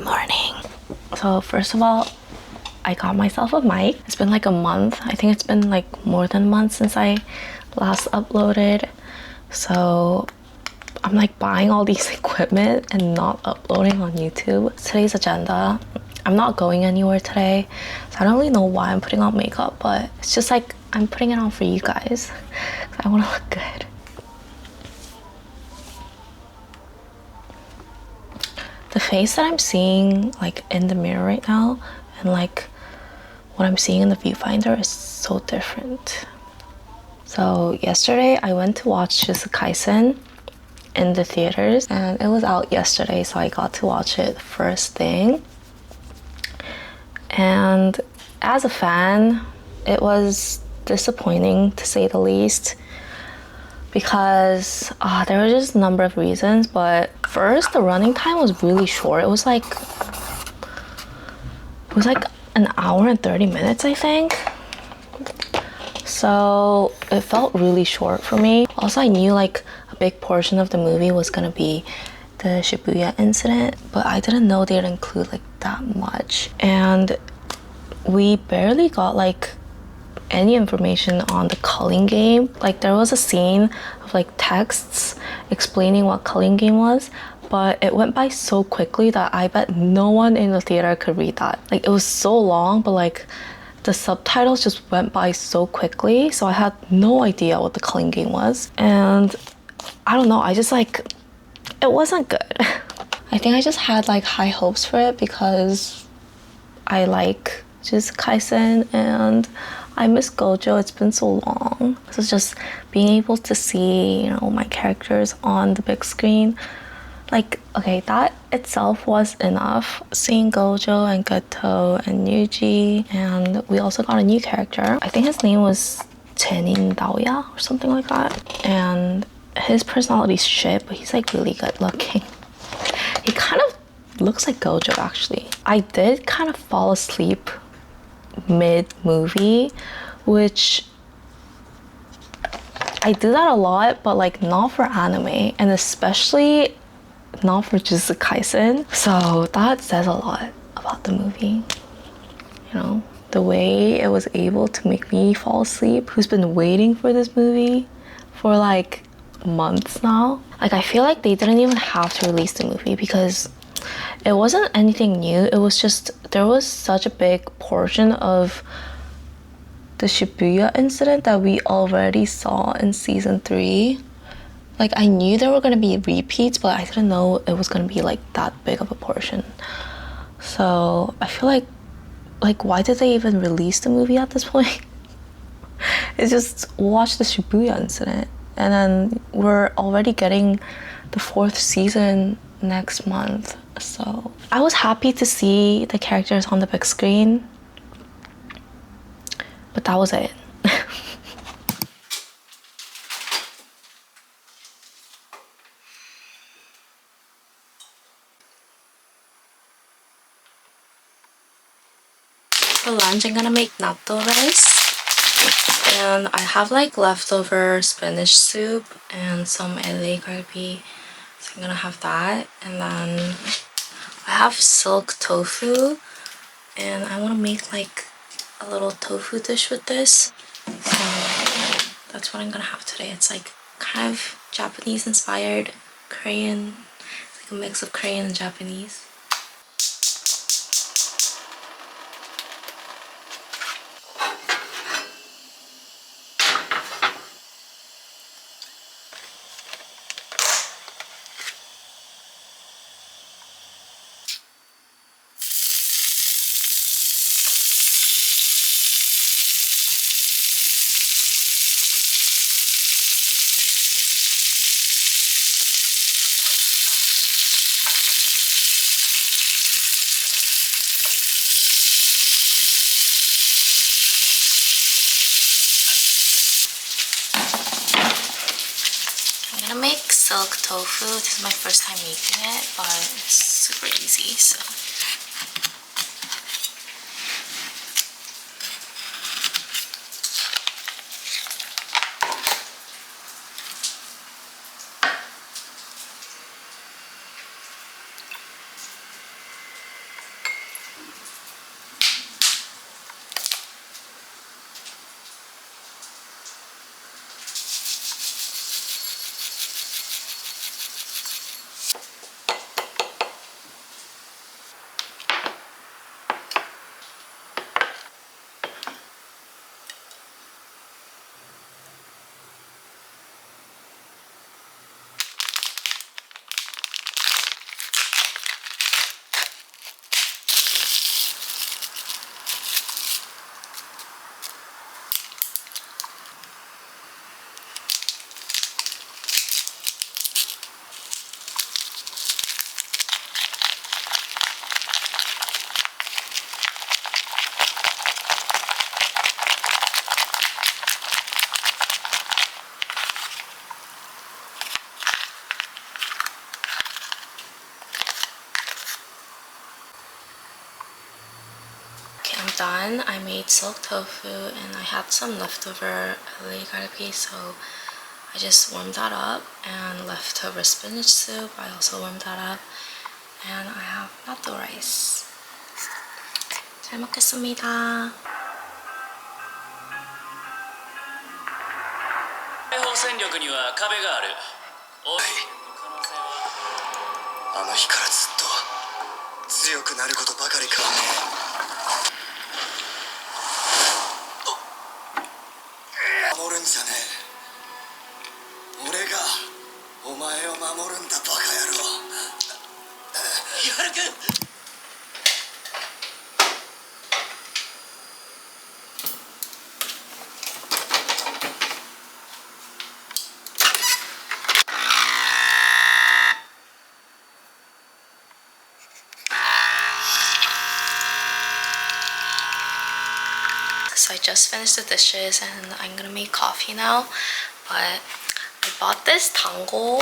Good morning. So first of all, I got myself a mic. It's been like a month. I think it's been like more than a month since I last uploaded. So I'm like buying all these equipment and not uploading on YouTube. Today's agenda, I'm not going anywhere today. So I don't really know why I'm putting on makeup, but it's just like I'm putting it on for you guys. I want to look good. The face that I'm seeing like in the mirror right now and like what I'm seeing in the viewfinder is so different. So yesterday I went to watch Jujutsu Kaisen in the theaters and it was out yesterday, so I got to watch it first thing. And as a fan, it was disappointing to say the least, because there were just a number of reasons. But first, the running time was really short. It was like an hour and 30 minutes, I think. So it felt really short for me. Also, I knew like a big portion of the movie was gonna be the Shibuya incident, but I didn't know they'd include like that much. And we barely got like any information on the culling game. Like there was a scene of like texts explaining what culling game was, but it went by so quickly that I bet no one in the theater could read that. Like it was so long, but like the subtitles just went by so quickly, so I had no idea what the culling game was. And I don't know, I just like, it wasn't good. I think I just had like high hopes for it because I like Jujutsu Kaisen and I miss Gojo. It's been so long. So just being able to see, you know, my characters on the big screen, like, okay, that itself was enough. Seeing Gojo and Geto and Yuji, and we also got a new character. I think his name was Chenin Daoya or something like that. And his personality's shit, but he's like really good looking. He kind of looks like Gojo actually. I did kind of fall asleep mid-movie, which I do that a lot, but like not for anime, and especially not for Jujutsu Kaisen. So that says a lot about the movie, you know, the way it was able to make me fall asleep, who's been waiting for this movie for like months now. Like I feel like they didn't even have to release the movie because it wasn't anything new. It was just there was such a big portion of the Shibuya incident that we already saw in season 3. Like I knew there were gonna be repeats, but I didn't know it was gonna be like that big of a portion. So I feel like why did they even release the movie at this point? It's just watch the Shibuya incident, and then we're already getting the 4th season next month. So I was happy to see the characters on the big screen, but that was it. For lunch, I'm gonna make natto rice, and I have like leftover spinach soup and some LA galbi, so I'm gonna have that. And then I have silk tofu, and I want to make like a little tofu dish with this. So that's what I'm gonna have today. It's like kind of Japanese inspired, Korean. It's like a mix of Korean and Japanese. I'm gonna make silk tofu. This is my first time making it, but it's super easy, so. done. I made silk tofu and I had some leftover LA galbi, so I just warmed that up, and leftover spinach soup, I also warmed that up, and I have natto rice. 잘 먹겠습니다. 放戦力には壁がある。あの日からずっと強くなることばかり考え守るんじゃねえ。俺がお前を守るんだバカ野郎。やるく So I just finished the dishes and I'm gonna make coffee now. But I bought this dango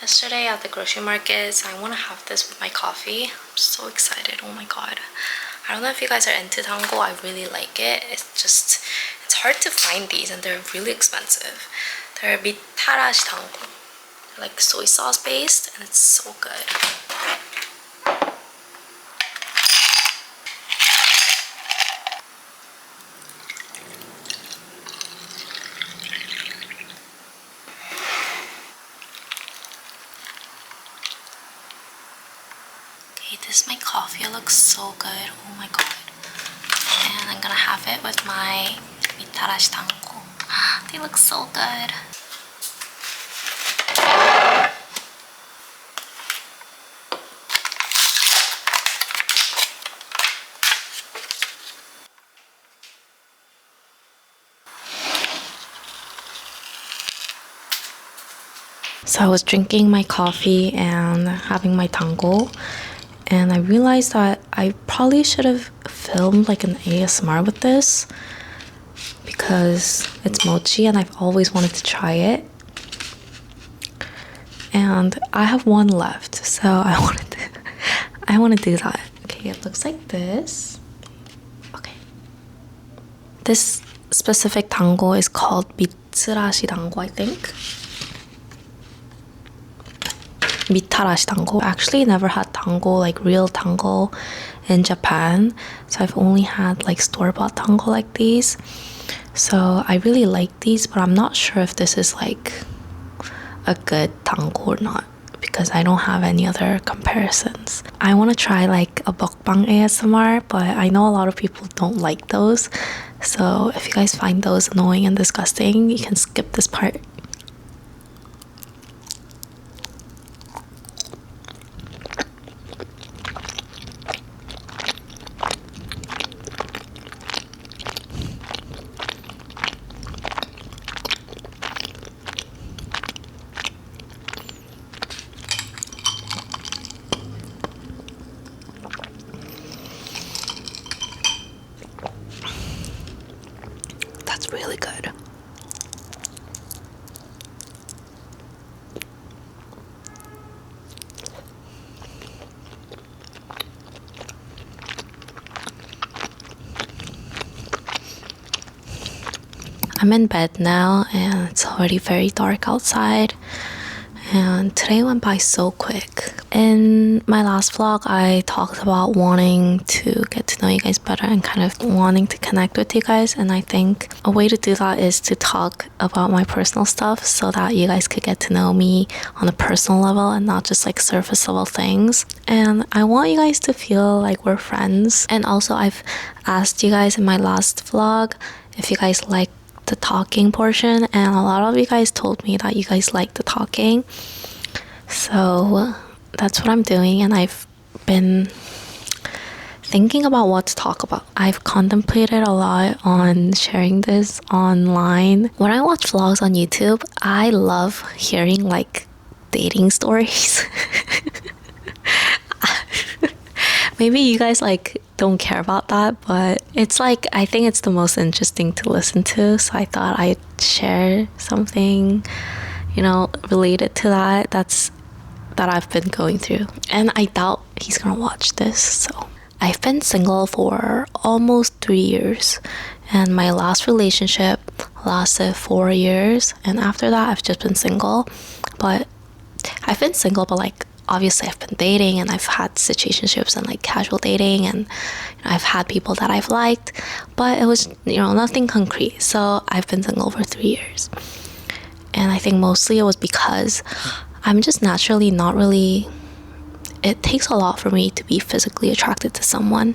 yesterday at the grocery market, so I want to have this with my coffee. I'm so excited. Oh my god. I don't know if you guys are into dango. I really like it. It's hard to find these and they're really expensive. They're mitarashi dango. They're like soy sauce based and it's so good. This is my coffee. It looks so good. Oh my god. And I'm gonna have it with my mitarashi dango. They look so good. So I was drinking my coffee and having my dango, and I realized that I probably should have filmed like an ASMR with this because it's mochi and I've always wanted to try it. And I have one left, so I want to do that. Okay, it looks like this. Okay. This specific dango is called mitarashi dango, I think. Mitarashi dango. I actually never had dango, like real dango in Japan, so I've only had like store-bought dango like these. So I really like these, but I'm not sure if this is like a good dango or not because I don't have any other comparisons. I want to try like a mukbang ASMR, but I know a lot of people don't like those, so if you guys find those annoying and disgusting, you can skip this part. That's really good. I'm in bed now and it's already very dark outside, and today went by so quick. In my last vlog, I talked about wanting to get to know you guys better and kind of wanting to connect with you guys, and I think a way to do that is to talk about my personal stuff so that you guys could get to know me on a personal level and not just like surface level things. And I want you guys to feel like we're friends. And also I've asked you guys in my last vlog if you guys like the talking portion, and a lot of you guys told me that you guys like the talking, so that's what I'm doing. And I've been thinking about what to talk about. I've contemplated a lot on sharing this online. When I watch vlogs on YouTube, I love hearing like dating stories. Maybe you guys like don't care about that, but it's like, I think it's the most interesting to listen to, so I thought I'd share something, you know, related to that I've been going through. And I doubt he's gonna watch this, so I've been single for almost 3 years, and my last relationship lasted 4 years, and after that I've just been single. But I've been single, but like obviously I've been dating, and I've had situationships and like casual dating, and I've had people that I've liked, but it was, nothing concrete. So I've been single for 3 years, and I think mostly it was because I'm just naturally not really, it takes a lot for me to be physically attracted to someone.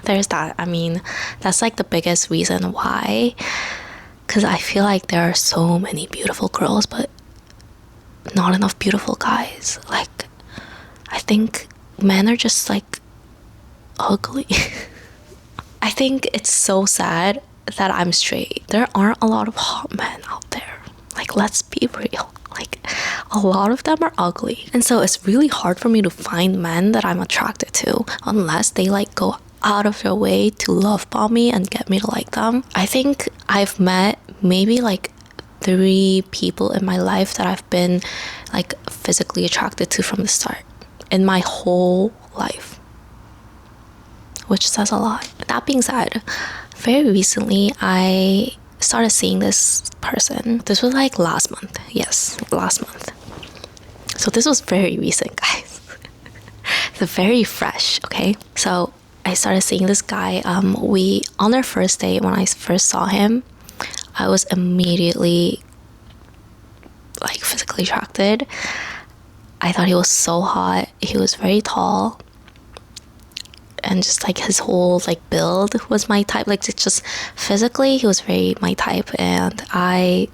There's that. I mean, that's like the biggest reason why, because I feel like there are so many beautiful girls, but not enough beautiful guys. Like, I think men are just like ugly. I think it's so sad that I'm straight. There aren't a lot of hot men out there. Like, let's be real. Like, a lot of them are ugly. And so it's really hard for me to find men that I'm attracted to unless they like go out of their way to love bomb me and get me to like them. I think I've met maybe like 3 people in my life that I've been like physically attracted to from the start in my whole life, which says a lot. That being said, very recently I started seeing this person. This was like last month. Yes, last month. So this was very recent, guys. It's very fresh, okay? So I started seeing this guy. We, on our first date, when I first saw him, I was immediately like physically attracted. I thought he was so hot. He was very tall, and just like his whole like build was my type. Like, it's just physically he was very my type, and I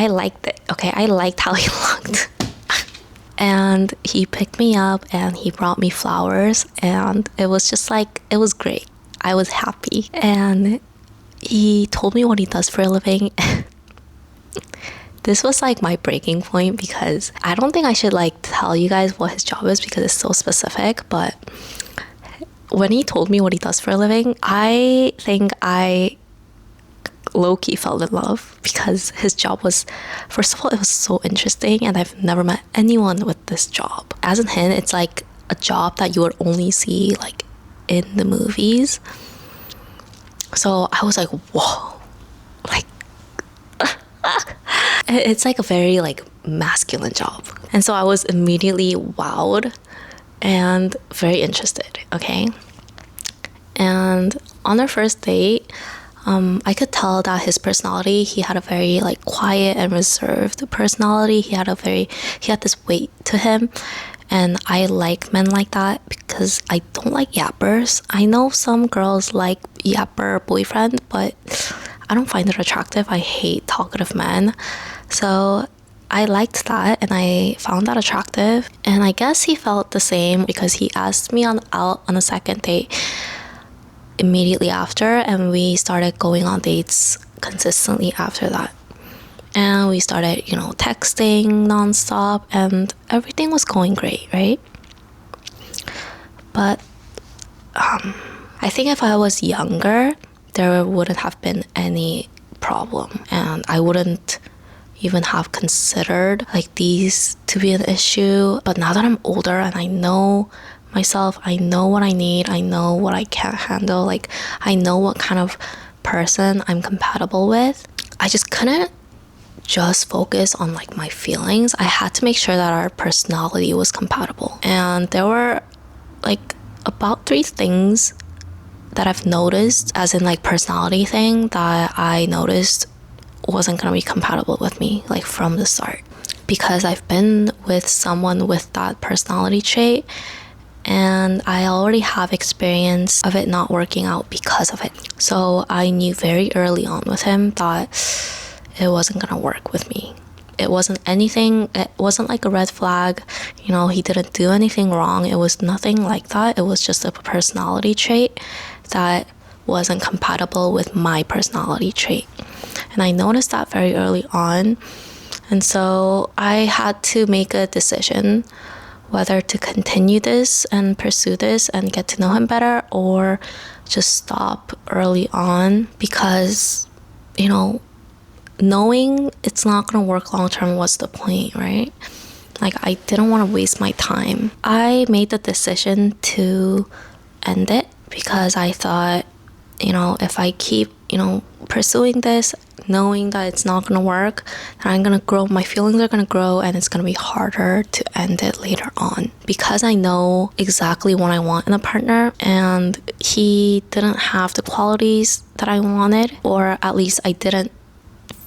liked it. Okay, I liked how he looked. And he picked me up and he brought me flowers, and it was just like, it was great. I was happy. And he told me what he does for a living. This was like my breaking point, because I don't think I should like tell you guys what his job is because it's so specific. But when he told me what he does for a living, I think I low-key fell in love, because his job was, first of all, it was so interesting, and I've never met anyone with this job. As in him, it's like a job that you would only see like in the movies. So I was like, whoa, like it's like a very like masculine job. And so I was immediately wowed and very interested. Okay, and on our first date, I could tell that his personality, he had a very like quiet and reserved personality. He had this weight to him, and I like men like that because I don't like yappers. I know some girls like yapper boyfriend, but I don't find it attractive. I hate talkative men. So I liked that, and I found that attractive. And I guess he felt the same, because he asked me out on a second date immediately after, and we started going on dates consistently after that. And we started, texting nonstop, and everything was going great, right? But I think if I was younger, there wouldn't have been any problem, and I wouldn't even have considered like these to be an issue. But now that I'm older and I know myself, I know what I need, I know what I can't handle, like I know what kind of person I'm compatible with, I just couldn't just focus on like my feelings. I had to make sure that our personality was compatible. And there were like about 3 things that I've noticed, as in like personality thing, that I noticed wasn't gonna be compatible with me like from the start, because I've been with someone with that personality trait, and I already have experience of it not working out because of it. So I knew very early on with him that it wasn't gonna work with me. It wasn't anything, it wasn't like a red flag, he didn't do anything wrong. It was nothing like that. It was just a personality trait that wasn't compatible with my personality trait. And I noticed that very early on. And so I had to make a decision whether to continue this and pursue this and get to know him better, or just stop early on, because, knowing it's not going to work long term, what's the point, right? Like, I didn't want to waste my time. I made the decision to end it because I thought, if I keep, pursuing this, knowing that it's not gonna work, then I'm gonna grow, my feelings are gonna grow, and it's gonna be harder to end it later on. Because I know exactly what I want in a partner, and he didn't have the qualities that I wanted, or at least I didn't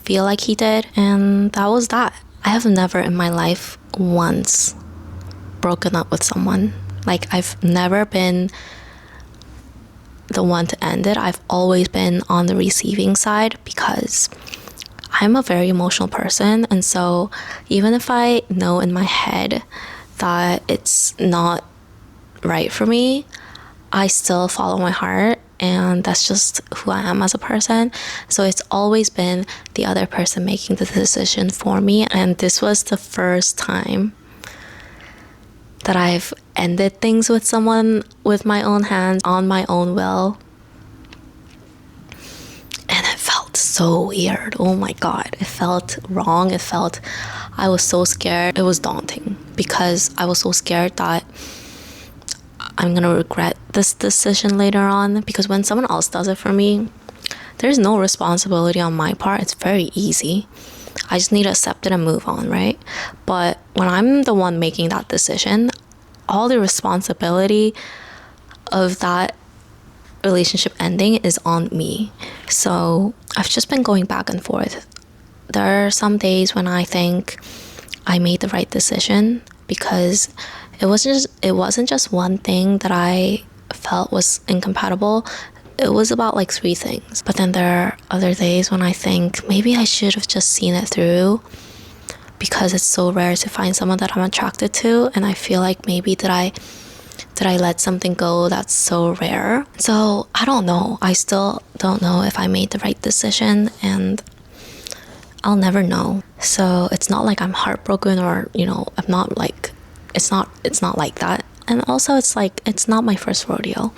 feel like he did, and that was that. I have never in my life once broken up with someone. Like, I've never been the one to end it. I've always been on the receiving side because I'm a very emotional person, and so even if I know in my head that it's not right for me, I still follow my heart, and that's just who I am as a person. So it's always been the other person making the decision for me, and this was the first time that I've ended things with someone with my own hands, on my own will. And it felt so weird. Oh my god. It felt wrong. I was so scared. It was daunting because I was so scared that I'm gonna regret this decision later on, because when someone else does it for me, there's no responsibility on my part. It's very easy. I just need to accept it and move on, right? But when I'm the one making that decision, all the responsibility of that relationship ending is on me. So I've just been going back and forth. There are some days when I think I made the right decision, because it wasn't just one thing that I felt was incompatible. It was about like 3 things. But then there are other days when I think maybe I should have just seen it through, because it's so rare to find someone that I'm attracted to, and I feel like maybe did I let something go that's so rare. So I don't know. I still don't know if I made the right decision, and I'll never know. So it's not like I'm heartbroken, or I'm not like, it's not like that. And also it's like, it's not my first rodeo.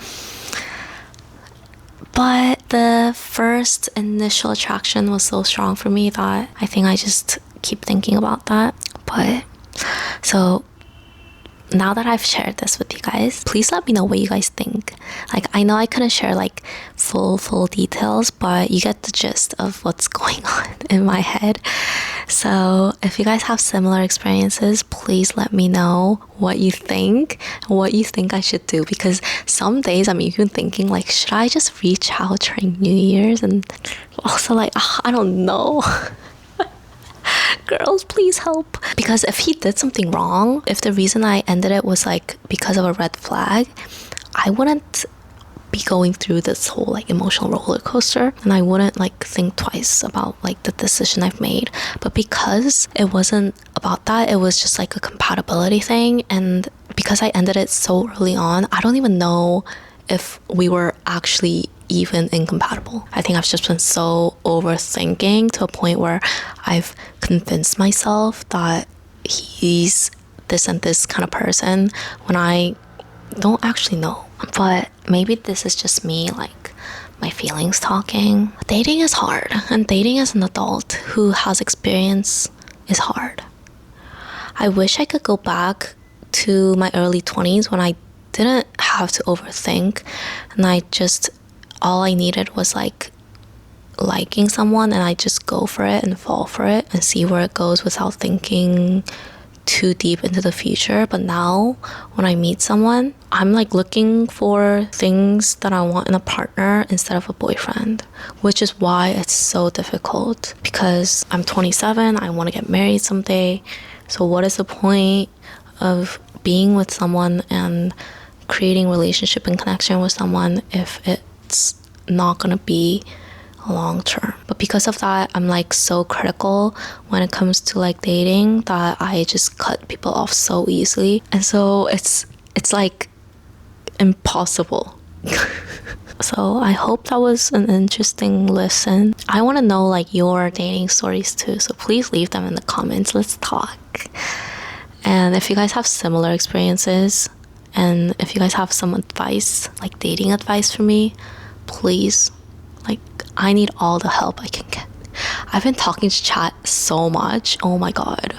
But the first initial attraction was so strong for me that I think I just keep thinking about that. But so now that I've shared this with you guys, please let me know what you guys think. Like, I know I couldn't share like full details, but you get the gist of what's going on in my head. So if you guys have similar experiences, please let me know what you think I should do, because some days I'm even thinking like, should I just reach out during New Year's? And also like, I don't know. Girls, please help. Because if he did something wrong, if the reason I ended it was like because of a red flag, I wouldn't be going through this whole like emotional roller coaster, and I wouldn't like think twice about like the decision I've made. But because it wasn't about that, it was just like a compatibility thing, and because I ended it so early on, I don't even know if we were actually even incompatible. I think I've just been so overthinking to a point where I've convinced myself that he's this and this kind of person when I don't actually know. But maybe this is just me, like my feelings talking. Dating is hard, and dating as an adult who has experience is hard. I wish I could go back to my early 20s when I didn't have to overthink, and all I needed was like liking someone, and I just go for it and fall for it and see where it goes without thinking too deep into the future. But now when I meet someone, I'm like looking for things that I want in a partner instead of a boyfriend, which is why it's so difficult, because I'm 27, I want to get married someday. So what is the point of being with someone and creating relationship and connection with someone if it's not gonna be long term? But because of that, I'm like so critical when it comes to like dating that I just cut people off so easily, and so it's like impossible. So I hope that was an interesting listen. I want to know like your dating stories too, so please leave them in the comments. Let's talk. And if you guys have similar experiences, and if you guys have some advice, like dating advice for me, please, like I need all the help I can get. I've been talking to chat so much. Oh my god,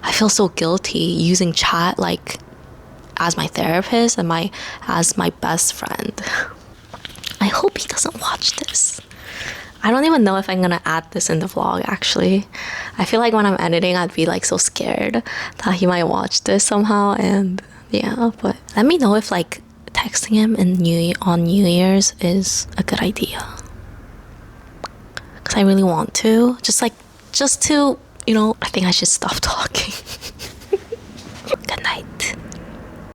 I I feel so guilty using chat like as my therapist and as my best friend. I hope he doesn't watch this. I don't even know if I'm gonna add this in the vlog actually. I feel like when I'm editing I'd be like so scared that he might watch this somehow, and yeah, but let me know if like texting him on New Year's is a good idea. Cause I really want to. Just to, I think I should stop talking.